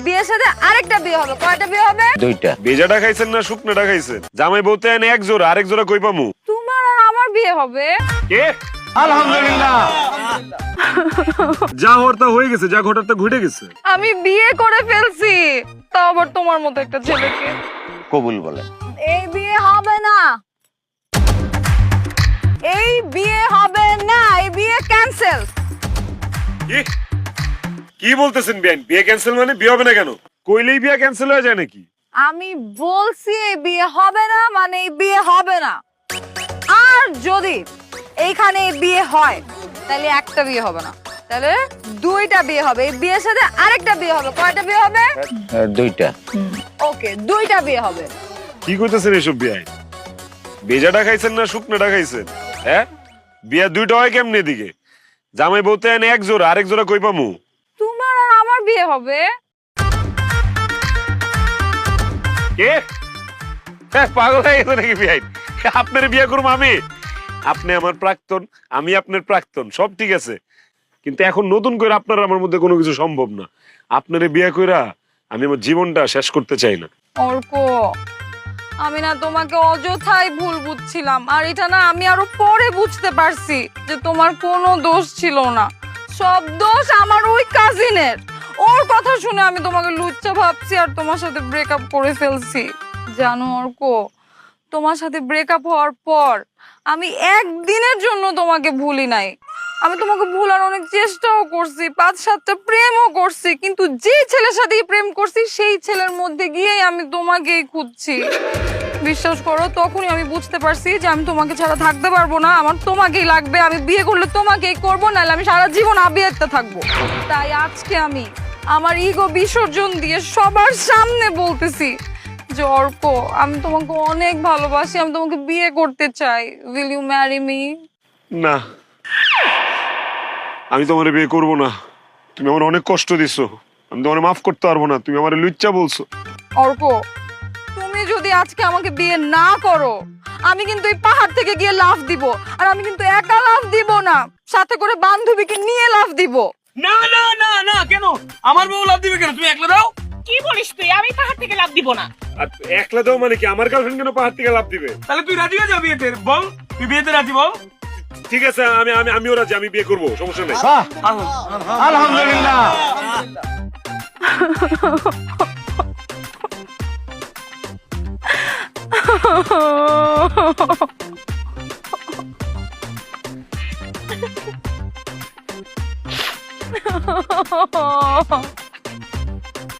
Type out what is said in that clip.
বিয়ের সাথে আরেকটা বিয়ে হবে। কয়টা বিয়ে হবে? দুইটা। বেজাটা খাইছেন না শুকনাটা খাইছেন? জামাই বলতে এনে এক জোড়া, আরেক জোড়া কই পামু? তোমার আর আমার বিয়ে হবে। কে? আলহামদুলিল্লাহ। যা হওয়ার তা হয়ে গেছে, যা ঘটার তা ঘটে গেছে। আমি বিয়ে করে ফেলছি, তাও আবার তোমার মতো একটা ছেলেকে। কবুল বলেন। এই বিয়ে হবে না, এই বিয়ে হবে না, এই বিয়ে ক্যান্সেল। কি? কি বলতেছেন বিয়ান? বিয়ে ক্যান্সেল মানে বিয়ে হবে না কেন? কইলেই বিয়ে ক্যান্সেল হয়ে যায় নাকি? আমি বলছি এই বিয়ে হবে না মানে এই বিয়ে হবে না। আর যদি এইখানে এই বিয়ে হয় তাহলে একটা বিয়ে হবে না, তাহলে দুইটা বিয়ে হবে। এই বিয়ের সাথে আরেকটা বিয়ে হবে। কয়টা বিয়ে হবে? দুইটা। ওকে, দুইটা বিয়ে হবে। কি কইতেছেন এসব বিয়াই? বেজাটা খাইছেন না শুকনাটা খাইছেন? হ্যাঁ, বিয়া দুইটা হয় কেমনে দিকে? জামাই বলতে এনে এক জোড়া, আরেক জোড়া কই পামু? তোমার আর আমার বিয়ে হবে। কে? হ্যাঁ, পাগল হয়ে গেছে নাকি বিয়াই? আপনার বিয়ে করবো আমি? আপনি আমার প্রাক্তন, আমি আপনার প্রাক্তন, সব ঠিক আছে, কিন্তু এখন নতুন করে আপনার আমার মধ্যে কোনো কিছু সম্ভব না। আপনারে বিয়ে কইরা আমি আমার জীবনটা শেষ করতে চাই না। অর্ক, আমি না তোমাকে অযথাই ভুল বুঝছিলাম, আর এটা না আমি আরো পরে বুঝতে পারছি যে তোমার কোনো দোষ ছিল না, সব দোষ আমার ওই কাজিনের। ওর কথা শুনে আমি তোমাকে লুচ্চা ভাবছি আর তোমার সাথে ব্রেকআপ করে ফেলছি। জানো অর্ক, তোমার সাথে ব্রেকআপ হওয়ার পর আমি একদিনের জন্য তোমাকে ভুলি নাই। আমি তোমাকে ভুলার অনেক চেষ্টাও করছি, 5-7টা প্রেমও করছি, কিন্তু যে ছেলের সাথেই প্রেম করছি সেই ছেলের মধ্যে গিয়েই আমি তোমাকেই খুঁজছি। বিশ্বাস করো, তখনই আমি বুঝতে পারছি যে আমি তোমাকে ছাড়া থাকতে পারবো না, আমার তোমাকেই লাগবে। আমি বিয়ে করলে তোমাকেই করবো, নাহলে আমি সারা জীবন আবিয়াতে থাকবো। তাই আজকে আমি আমার ইগো বিসর্জন দিয়ে সবার সামনে বলতেছি যে অর্ক, আমি তোমাকে অনেক ভালোবাসি, আমি তোমাকে বিয়ে করতে চাই। Will you marry me? না, আমি তোমার বিয়ে করবো না। তুমি আমার অনেক কষ্ট দিছো, আমি তোমার মাফ করতে পারবো না। তুমি আমার লুচ্চা বলছো। অর্ক, তুমি যদি আজকে আমাকে বিয়ে না করো, আমি কিন্তু এই পাহাড় থেকে গিয়ে লাফ দিব। আর আমি কিন্তু একা লাফ দিব না, সাথে করে বান্ধবীকে নিয়ে লাফ দিব। না না না না, কেন আমার বউ লাভ দিবে কেন? তুমি একলা দাও। কি বলিস তুই? আমি পাহাড় থেকে লাফ দিব না। আর একলা দাও মানে কি? আমার গার্লফ্রেন্ড কেন পাহাড় থেকে লাফ দিবে? তাহলে তুই রাজি হয়ে যা বিয়েতে, বল তুই বিয়েতে রাজি, বল। ঠিক আছে, আমিও রাজি, আমি বিয়ে করবো, সমস্যা নেই। আলহামদুলিল্লাহ।